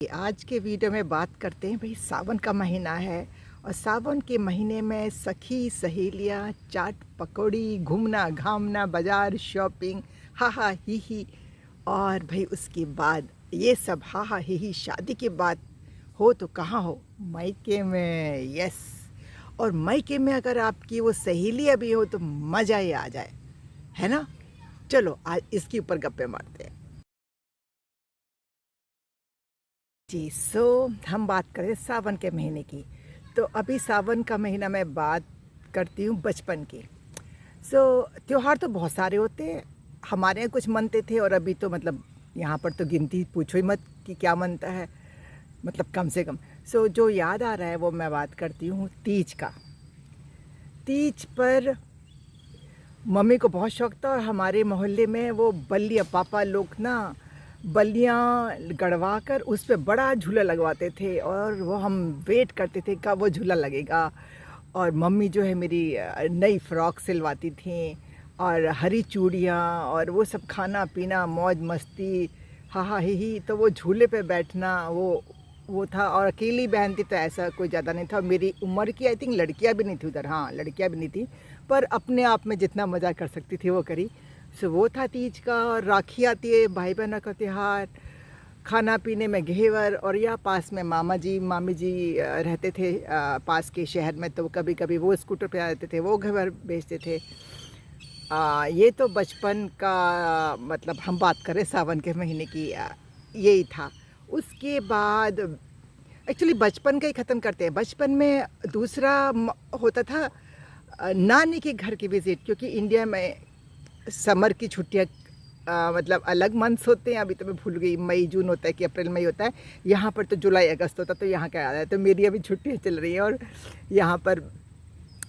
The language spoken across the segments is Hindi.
कि आज के वीडियो में बात करते हैं भाई सावन का महीना है और सावन के महीने में सखी सहेलियाँ चाट पकौड़ी घूमना घामना बाजार शॉपिंग हा हा ही और भाई उसके बाद ये सब हा हा ही शादी के बाद हो तो कहाँ हो मायके में। यस, और मायके में अगर आपकी वो सहेलियाँ भी हो तो मज़ा ही आ जाए, है ना। चलो आज इसके ऊपर गप्पे मारते हैं जी। हम बात करें सावन के महीने की। तो अभी सावन का महीना मैं बात करती हूँ बचपन की। त्यौहार तो बहुत सारे होते हैं, हमारे यहाँ कुछ मनते थे और अभी तो मतलब यहाँ पर तो गिनती पूछो ही मत कि क्या मनता है, मतलब कम से कम। जो याद आ रहा है वो मैं बात करती हूँ तीज का। तीज पर मम्मी को बहुत शौक़ था और हमारे मोहल्ले में वो बल्लियाँ पापा लोग ना बल्लियाँ गड़वा कर उस पे बड़ा झूला लगवाते थे और वो हम वेट करते थे कब वो झूला लगेगा। और मम्मी जो है मेरी नई फ़्रॉक सिलवाती थी और हरी चूड़ियाँ और वो सब खाना पीना मौज मस्ती हा हा ही। तो वो झूले पे बैठना वो था। और अकेली बहन थी तो ऐसा कोई ज़्यादा नहीं था। मेरी उम्र की आई थिंक लड़कियाँ भी नहीं थी उधर, हाँ लड़कियाँ भी नहीं थी, पर अपने आप में जितना मज़ा कर सकती थी वो करी। वो था तीज का। और राखी आती है, भाई बहनों का त्यौहार, खाना पीने में घेवर। और या पास में मामा जी मामी जी रहते थे पास के शहर में, तो कभी कभी वो स्कूटर पे आते थे, वो घेवर बेचते थे। ये तो बचपन का मतलब हम बात करें सावन के महीने की, यही था। उसके बाद एक्चुअली बचपन का ही ख़त्म करते हैं। बचपन में दूसरा होता था नानी के घर की विज़िट, क्योंकि इंडिया में समर की छुट्टियाँ मतलब अलग मंथ्स होते हैं। अभी तो मैं भूल गई, मई जून होता है कि अप्रैल मई होता है। यहाँ पर तो जुलाई अगस्त होता है। तो यहाँ क्या याद है, तो मेरी अभी छुट्टियाँ चल रही हैं और यहाँ पर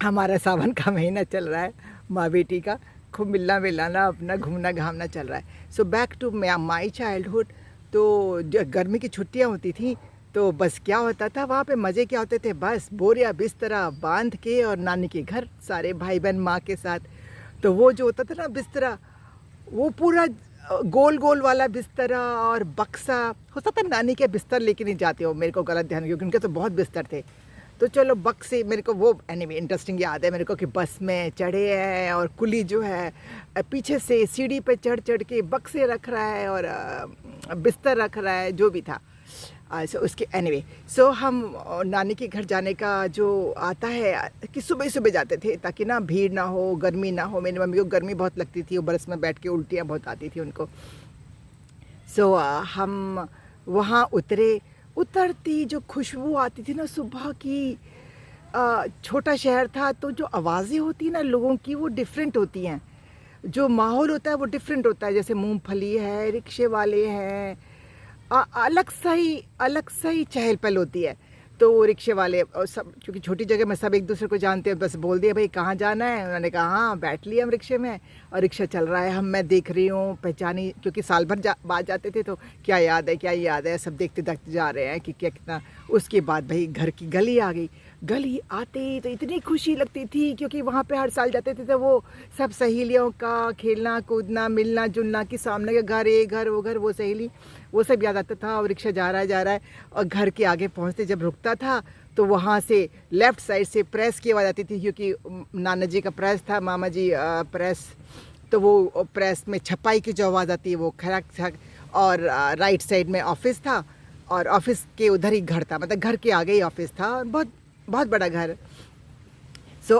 हमारा सावन का महीना चल रहा है, माँ बेटी का खूब मिलना मिलाना अपना घूमना घामना चल रहा है। Back to my childhood. तो जो गर्मी की छुट्टियाँ होती थी तो बस क्या होता था वहाँ पे, मज़े क्या होते थे, बस बोरिया बिस्तरा बांध के और नानी के घर सारे भाई बहन माँ के साथ। तो वो जो होता था ना बिस्तरा, वो पूरा गोल गोल वाला बिस्तरा और बक्सा होता था। नानी के बिस्तर लेके नहीं जाते हो, मेरे को गलत ध्यान, क्योंकि उनके तो बहुत बिस्तर थे। तो चलो बक्से, मेरे को वो एनीवे इंटरेस्टिंग याद है मेरे को कि बस में चढ़े हैं और कुली जो है पीछे से सीढ़ी पे चढ़ चढ़ के बक्से रख रहा है और बिस्तर रख रहा है, जो भी था। उसके एनीवे हम नानी के घर जाने का जो आता है कि सुबह सुबह जाते थे ताकि ना भीड़ ना हो, गर्मी ना हो। मेरी मम्मी को गर्मी बहुत लगती थी, वो बरस में बैठ के उल्टियाँ बहुत आती थी उनको। हम वहाँ उतरती जो खुशबू आती थी ना सुबह की, छोटा शहर था तो जो आवाज़ें होती हैं ना लोगों की वो डिफरेंट होती हैं, जो माहौल होता है वो डिफरेंट होता है। जैसे मूंगफली है, रिक्शे वाले हैं, अलग सा ही चहल पहल होती है। तो रिक्शे वाले और सब, क्योंकि छोटी जगह में सब एक दूसरे को जानते हैं, बस बोल दिया भाई कहाँ जाना है, उन्होंने कहा हाँ बैठ लिया हम रिक्शे में और रिक्शा चल रहा है। मैं देख रही हूँ पहचानी, क्योंकि साल भर बाद जाते थे तो क्या याद है सब देखते देखते जा रहे हैं कि क्या कितना। उसके बाद भाई घर की गली आ गई। गली आते ही तो इतनी खुशी लगती थी, क्योंकि वहाँ पे हर साल जाते थे तो वो सब सहेलियों का खेलना कूदना मिलना जुलना, कि सामने का घर, ये घर वो घर, वो सहेली, वो सब याद आता था। और रिक्शा जा रहा है और घर के आगे पहुँचते जब रुकता था तो वहाँ से लेफ़्ट साइड से प्रेस की आवाज़ आती थी, क्योंकि नाना जी का प्रेस था, मामा जी प्रेस, तो वो प्रेस में छपाई की जो आवाज़ आती है वो खड़क खड़क। और राइट साइड में ऑफिस था और ऑफिस के उधर ही घर था, मतलब घर के आगे ही ऑफिस था और बहुत बहुत बड़ा घर।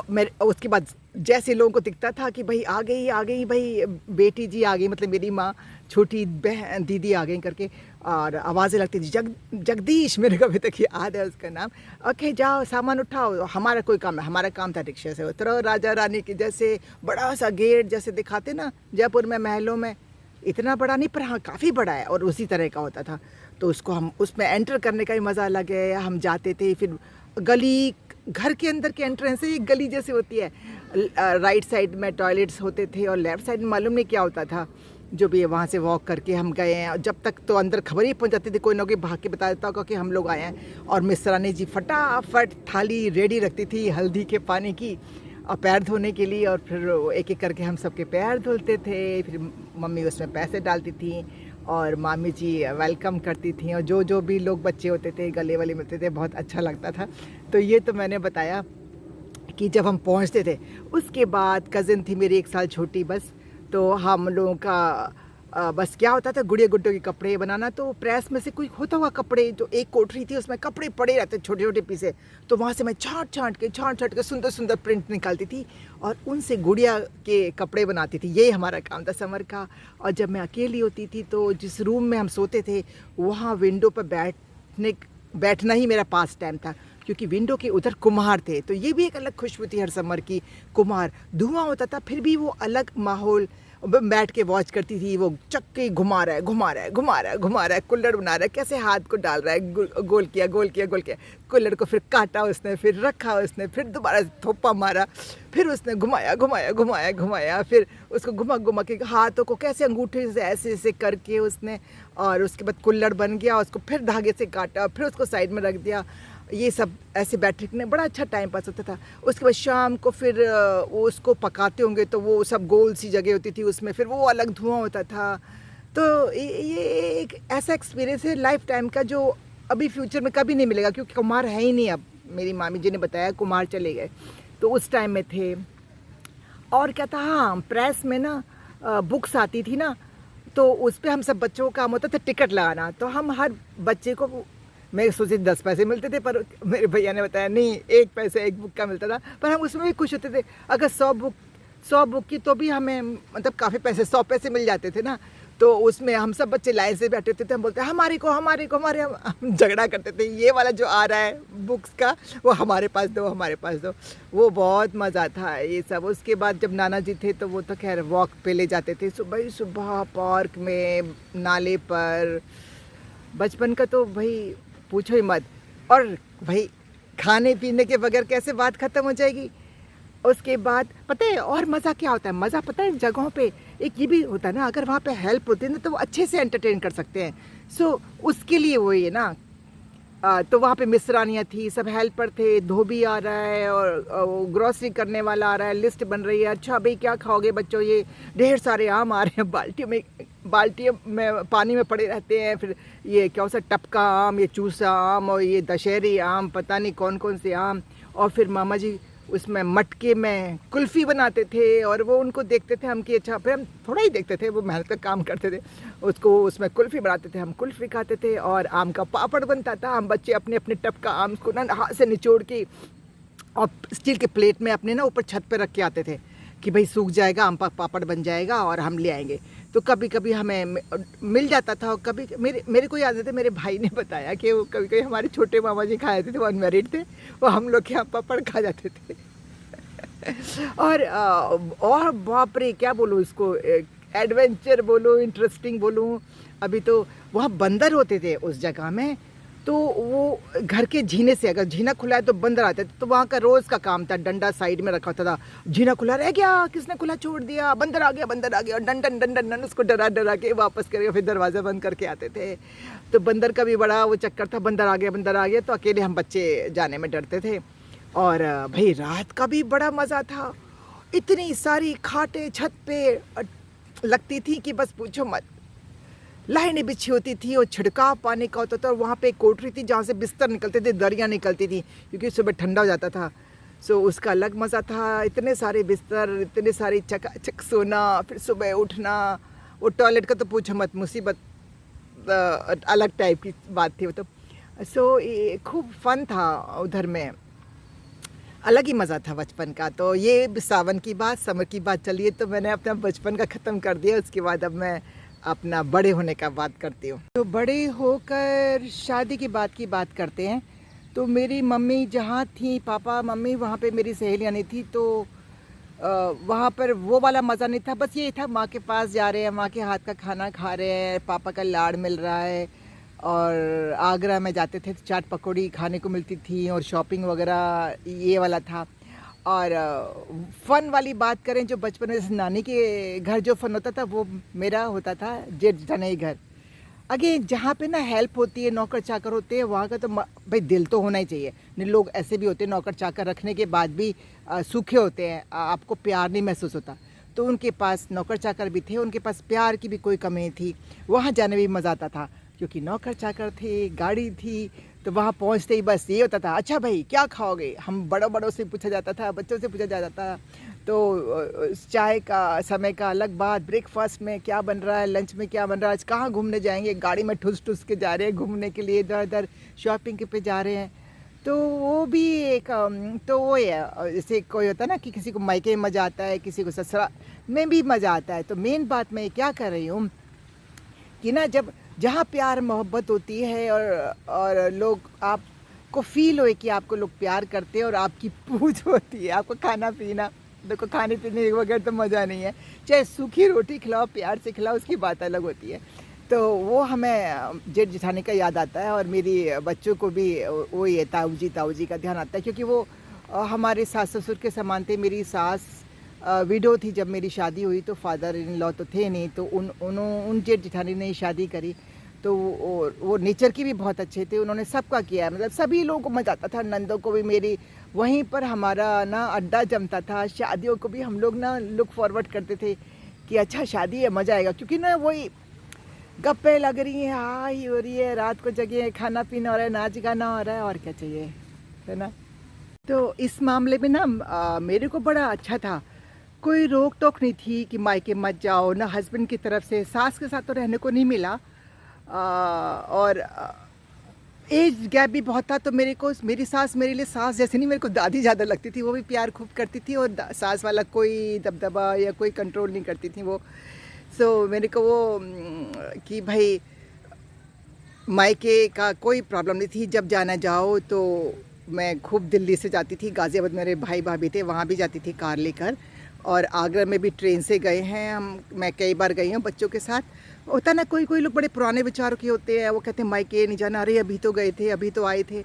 मेरे उसके बाद जैसे लोगों को दिखता था कि भाई आ गई भाई बेटी जी आ गई, मतलब मेरी माँ छोटी बहन दीदी आ गई करके, और आवाज़ें लगती थी जगदीश, मेरे को अभी तक याद है उसका नाम। ओके जाओ सामान उठाओ, हमारा कोई काम है, हमारा काम था रिक्शे से उतरो। राजा रानी की जैसे बड़ा सा गेट जैसे दिखाते ना जयपुर में महलों में, इतना बड़ा नहीं पर हाँ काफ़ी बड़ा है, और उसी तरह का होता था। तो उसको हम उसमें एंटर करने का ही मज़ा अलग है। हम जाते थे, फिर गली, घर के अंदर के एंट्रेंस से एक गली जैसे होती है, राइट साइड में टॉयलेट्स होते थे और लेफ़्ट साइड में मालूम नहीं क्या होता था, जो भी है वहाँ से वॉक करके हम गए हैं। जब तक तो अंदर खबर ही पहुँच जाती थी, कोई ना कोई भाग के बता देता होगा कि हम लोग आए हैं। और मिस्रानी जी फटाफट थाली रेडी रखती थी हल्दी के पानी की और पैर धोने के लिए, और फिर एक एक करके हम सबके पैर धुलते थे। फिर मम्मी उसमें पैसे डालती थी और मामी जी वेलकम करती थी, और जो जो भी लोग बच्चे होते थे गले वाले मिलते थे, बहुत अच्छा लगता था। तो ये तो मैंने बताया कि जब हम पहुंचते थे। उसके बाद कज़िन थी मेरी 1 साल छोटी बस, तो हम लोगों का बस क्या होता था, गुड़िया गुड्डों के कपड़े बनाना। तो प्रेस में से कोई होता हुआ कपड़े, जो एक कोठरी थी उसमें कपड़े पड़े रहते छोटे छोटे पीसे, तो वहाँ से मैं छाँट छाँट के सुंदर सुंदर प्रिंट निकालती थी और उनसे गुड़िया के कपड़े बनाती थी। यही हमारा काम था समर का। और जब मैं अकेली होती थी तो जिस रूम में हम सोते थे वहाँ विंडो पर बैठना ही मेरा पास टाइम था, क्योंकि विंडो के उधर कुम्हार थे। तो ये भी एक अलग खुशबू थी हर समर की। कुम्हार, धुआं होता था फिर भी वो अलग माहौल। बैठ के वॉच करती थी, वो चक्के घुमा रहा है घुमा रहा है घुमा रहा है घुमा रहा है, कुल्हड़ बना रहा है, कैसे हाथ को डाल रहा है, गोल किया गोल किया गोल किया, कुल्हड़ को फिर काटा उसने, फिर रखा उसने, फिर दोबारा थोपा मारा, फिर उसने घुमाया घुमाया घुमाया घुमाया, फिर उसको घुमा घुमा के हाथों को कैसे अंगूठे से ऐसे ऐसे करके उसने, और उसके बाद कुल्हड़ बन गया, उसको फिर धागे से काटा, फिर उसको साइड में रख दिया। ये सब ऐसे बैठने बड़ा अच्छा टाइम पास होता था। उसके बाद शाम को फिर वो उसको पकाते होंगे तो वो सब गोल सी जगह होती थी, उसमें फिर वो अलग धुआं होता था। तो ये एक ऐसा एक्सपीरियंस है लाइफ टाइम का जो अभी फ्यूचर में कभी नहीं मिलेगा, क्योंकि कुम्हार है ही नहीं अब। मेरी मामी जी ने बताया कुम्हार चले गए, तो उस टाइम में थे। और क्या था, हाँ, प्रेस में ना बुक्स आती थी ना, तो उस पर हम सब बच्चों का काम होता था टिकट लगाना। तो हम हर बच्चे को, मैं सोची 10 पैसे मिलते थे, पर मेरे भैया ने बताया नहीं, 1 पैसे 1 बुक का मिलता था। पर हम उसमें भी खुश होते थे। अगर 100 बुक की तो भी हमें मतलब काफ़ी पैसे, 100 पैसे मिल जाते थे ना। तो उसमें हम सब बच्चे लाइन से बैठे थे, हम बोलते हमारे को हमारे को हमारे, हम झगड़ा करते थे, ये वाला जो आ रहा है बुक्स का वो हमारे पास दो, हमारे पास दो। वो बहुत मज़ा था ये सब। उसके बाद जब नाना जी थे तो वो तो खैर वॉक पे ले जाते थे, सुबह ही सुबह पार्क में, नाले पर। बचपन का तो भाई पूछो ही मत। और भाई खाने पीने के बगैर कैसे बात ख़त्म हो जाएगी। उसके बाद पता है और मज़ा क्या होता है, मज़ा पता है जगहों पे एक ये भी होता है ना, अगर वहाँ पे हेल्प होती है ना तो वो अच्छे से एंटरटेन कर सकते हैं। सो उसके लिए वो ये ना, तो वहाँ पे मिसरानियाँ थी, सब हेल्पर थे, धोबी आ रहा है और ग्रॉसरी करने वाला आ रहा है, लिस्ट बन रही है, अच्छा भाई क्या खाओगे बच्चों, ये ढेर सारे आम आ रहे हैं बाल्टियों में पानी में पड़े रहते हैं, फिर ये क्या होता है टपका आम, ये चूसा आम, और ये दशहरी आम, पता नहीं कौन कौन से आम। और फिर मामा जी उसमें मटके में कुल्फ़ी बनाते थे, और वो उनको देखते थे हम कि अच्छा, फिर हम थोड़ा ही देखते थे, वो मेहनत का काम करते थे, उसको उसमें कुल्फ़ी बनाते थे, हम कुल्फ़ी खाते थे। और आम का पापड़ बनता था, हम बच्चे अपने अपने टप का आम को ना हाथ से निचोड़ के और स्टील के प्लेट में अपने ना ऊपर छत पे रख के आते थे कि भाई सूख जाएगा, आम पापड़ बन जाएगा और हम ले आएंगे। तो कभी कभी हमें मिल जाता था, और कभी मेरे को याद है, मेरे भाई ने बताया कि वो कभी कभी हमारे छोटे मामा जी खाए थे, वो अनमेरिड थे, वो हम लोग के यहाँ पापड़ खा जाते थे। और बाप रे क्या बोलूँ इसको, एडवेंचर बोलूँ, इंटरेस्टिंग बोलूँ। अभी तो वहाँ बंदर होते थे उस जगह में, तो वो घर के जीने से अगर जीना खुला है तो बंदर आते थे, तो वहाँ का रोज़ का काम था, डंडा साइड में रखा होता था, जीना खुला रह गया, किसने खुला छोड़ दिया, बंदर आ गया बंदर आ गया, और डंडन डंडन डंडन उसको डरा डरा के वापस करके फिर दरवाज़ा बंद करके आते थे। तो बंदर का भी बड़ा वो चक्कर था, बंदर आ गया, तो अकेले हम बच्चे जाने में डरते थे। और भाई रात का भी बड़ा मज़ा था, इतनी सारी खाटें छत पे लगती थी कि बस पूछो मत, लाइनें बिछी होती थी, और छिड़काव पानी का होता था, और वहाँ पे एक कोठरी थी जहाँ से बिस्तर निकलते थे, दरियाँ निकलती थी, क्योंकि सुबह ठंडा हो जाता था। सो उसका अलग मज़ा था, इतने सारे बिस्तर, इतने सारी चकाचक सोना, फिर सुबह उठना। वो टॉयलेट का तो पूछो मत, मुसीबत अलग टाइप की बात थी वो तो। सो ये खूब फन था उधर में, अलग ही मज़ा था बचपन का। तो ये सावन की बात, समर की बात चलिए, तो मैंने अपना बचपन का ख़त्म कर दिया। उसके बाद अब मैं अपना बड़े होने का बात करती हूँ। तो बड़े होकर शादी की बात करते हैं। तो मेरी मम्मी जहाँ थी, पापा मम्मी वहाँ पे मेरी सहेलियाँ नहीं थी, तो वहाँ पर वो वाला मज़ा नहीं था। बस ये था माँ के पास जा रहे हैं, माँ के हाथ का खाना खा रहे हैं, पापा का लाड़ मिल रहा है। और आगरा में जाते थे तो चाट पकौड़ी खाने को मिलती थी, और शॉपिंग वगैरह ये वाला था। और फ़न वाली बात करें जो बचपन में, जैसे नानी के घर जो फ़न होता था वो मेरा होता था जेठ जनेई घर। अगे जहाँ पे ना हेल्प होती है, नौकर चाकर होते हैं, वहाँ का तो भाई दिल तो होना ही चाहिए। नहीं, लोग ऐसे भी होते हैं नौकर चाकर रखने के बाद भी सूखे होते हैं, आपको प्यार नहीं महसूस होता। तो उनके पास नौकर चाकर भी थे, उनके पास प्यार की भी कोई कमी नहीं थी। वहाँ जाने में भी मज़ा आता था क्योंकि नौकर चाकर थे, गाड़ी थी, तो वहाँ पहुँचते ही बस ये होता था, अच्छा भाई क्या खाओगे? हम बड़ों बड़ों से पूछा जाता था, बच्चों से पूछा जाता था। तो चाय का समय का अलग बात, ब्रेकफास्ट में क्या बन रहा है, लंच में क्या बन रहा है, आज कहाँ घूमने जाएंगे, गाड़ी में ठुस ठुस के जा रहे हैं घूमने के लिए, इधर उधर शॉपिंग के पे जा रहे हैं। तो वो भी एक तो वो है, जैसे कोई होता है ना कि किसी को मायके में मज़ा आता है, किसी को ससुराल में भी मज़ा आता है। तो मेन बात मैं क्या कर रही हूँ कि ना, जब जहाँ प्यार मोहब्बत होती है और लोग आपको फील होए कि आपको लोग प्यार करते हैं और आपकी पूछ होती है, आपको खाना पीना, देखो खाने पीने के बगैर तो मज़ा नहीं है, चाहे सूखी रोटी खिलाओ, प्यार से खिलाओ, उसकी बात अलग होती है। तो वो हमें जेठ जेठानी का याद आता है और मेरी बच्चों को भी वो ये ताऊ जी का ध्यान आता है, क्योंकि वो हमारे सास ससुर के समान थे। मेरी सास विडो थी जब मेरी शादी हुई, तो फादर इन लॉ तो थे नहीं, तो उन जेठ जेठानी ने ही शादी करी। तो वो नेचर की भी बहुत अच्छे थे, उन्होंने सबका किया, मतलब सभी लोगों को मज़ा आता था। नंदों को भी मेरी वहीं पर हमारा ना अड्डा जमता था। शादियों को भी हम लोग ना लुक फॉरवर्ड करते थे कि अच्छा शादी है, मज़ा आएगा, क्योंकि ना वही गप्पे लग रही हैं, हाई हो रही है, रात को जगह खाना पीना हो रहा है, नाच गाना हो रहा है, और क्या चाहिए, है ना। तो इस मामले में ना मेरे को बड़ा अच्छा था, कोई रोक टोक नहीं थी कि मायके मत जाओ, ना हस्बैंड की तरफ से। सास के साथ तो रहने को नहीं मिला, और एज गैप भी बहुत था, तो मेरी सास मेरे लिए सास जैसे नहीं, मेरे को दादी ज़्यादा लगती थी। वो भी प्यार खूब करती थी और सास वाला कोई दबदबा या कोई कंट्रोल नहीं करती थी वो। सो मेरे को वो कि भाई मायके का कोई प्रॉब्लम नहीं थी, जब जाना जाओ। तो मैं खूब दिल्ली से जाती थी, गाज़ियाबाद मेरे भाई भाभी थे, वहाँ भी जाती थी कार लेकर, और आगरा में भी ट्रेन से गए हैं हम। मैं कई बार गई हूँ बच्चों के साथ। होता ना, कोई लोग बड़े पुराने विचारों के होते हैं, वो कहते हैं मायके नहीं जाना, अरे अभी तो गए थे, अभी तो आए थे।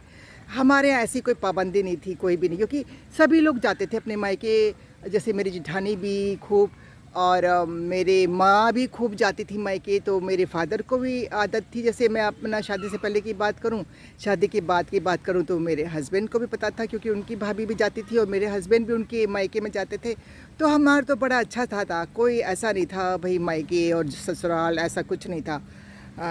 हमारे यहाँ ऐसी कोई पाबंदी नहीं थी, कोई भी नहीं, क्योंकि सभी लोग जाते थे अपने मायके। जैसे मेरी जेठानी भी खूब, और मेरे माँ भी खूब जाती थी मायके। तो मेरे फादर को भी आदत थी, जैसे मैं अपना शादी से पहले की बात करूं, शादी के बाद की बात करूं, तो मेरे हस्बैंड को भी पता था, क्योंकि उनकी भाभी भी जाती थी और मेरे हस्बैंड भी उनके मायके में जाते थे। तो हमारा तो बड़ा अच्छा था, कोई ऐसा नहीं था भाई मायके और ससुराल, ऐसा कुछ नहीं था।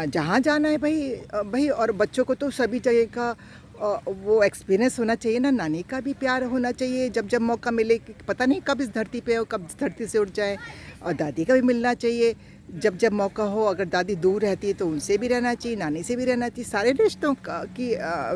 जहाँ जाना है भाई, और बच्चों को तो सभी जगह का वो एक्सपीरियंस होना चाहिए ना, नानी का भी प्यार होना चाहिए जब जब मौका मिले, कि पता नहीं कब इस धरती पे हो, कब इस धरती से उठ जाए। और दादी का भी मिलना चाहिए जब जब मौका हो। अगर दादी दूर रहती है तो उनसे भी रहना चाहिए, नानी से भी रहना चाहिए। सारे रिश्तों की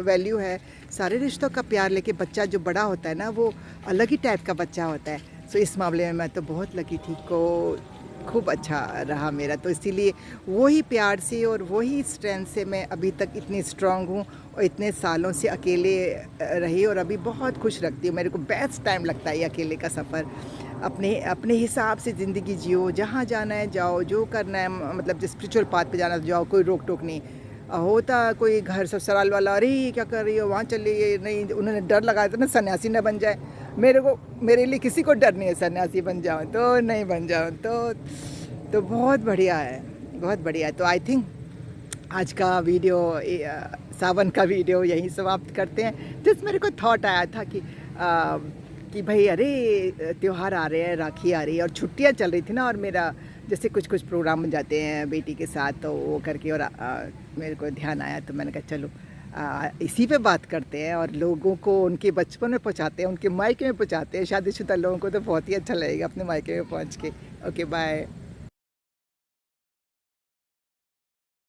वैल्यू है, सारे रिश्तों का प्यार लेके बच्चा जो बड़ा होता है ना, वो अलग ही टाइप का बच्चा होता है। सो इस मामले में मैं तो बहुत लकी थी, को खूब अच्छा रहा मेरा। तो इसीलिए वही प्यार से और वही स्ट्रेंथ से मैं अभी तक इतनी स्ट्रांग हूँ और इतने सालों से अकेले रही, और अभी बहुत खुश रखती हूँ। मेरे को बेस्ट टाइम लगता है ये अकेले का सफ़र। अपने अपने हिसाब से ज़िंदगी जियो, जहाँ जाना है जाओ, जो करना है, मतलब जिस स्पिरिचुअल पाथ पे जाना है जाओ, कोई रोक टोक नहीं होता। कोई घर ससुराल वाला, अरे ये क्या कर रही हो, वहाँ चली गई, नहीं, उन्होंने डर लगाया था ना सन्यासी न बन जाए। मेरे लिए किसी को डर नहीं है, सन्यासी बन जाऊँ तो नहीं बन जाऊँ तो बहुत बढ़िया है, बहुत बढ़िया है। तो आई थिंक आज का वीडियो, सावन का वीडियो यहीं समाप्त करते हैं। जिस मेरे को थॉट आया था कि भाई अरे त्यौहार आ रहे हैं, राखी आ रही है और छुट्टियां चल रही थी ना, और मेरा जैसे कुछ प्रोग्राम बन जाते हैं बेटी के साथ, तो वो करके, और मेरे को ध्यान आया, तो मैंने कहा चलो इसी पे बात करते हैं और लोगों को उनके बचपन में पहुंचाते हैं, उनके मायके में पहुंचाते हैं। शादीशुदा लोगों को तो बहुत ही अच्छा लगेगा अपने मायके में पहुंच के। Okay bye.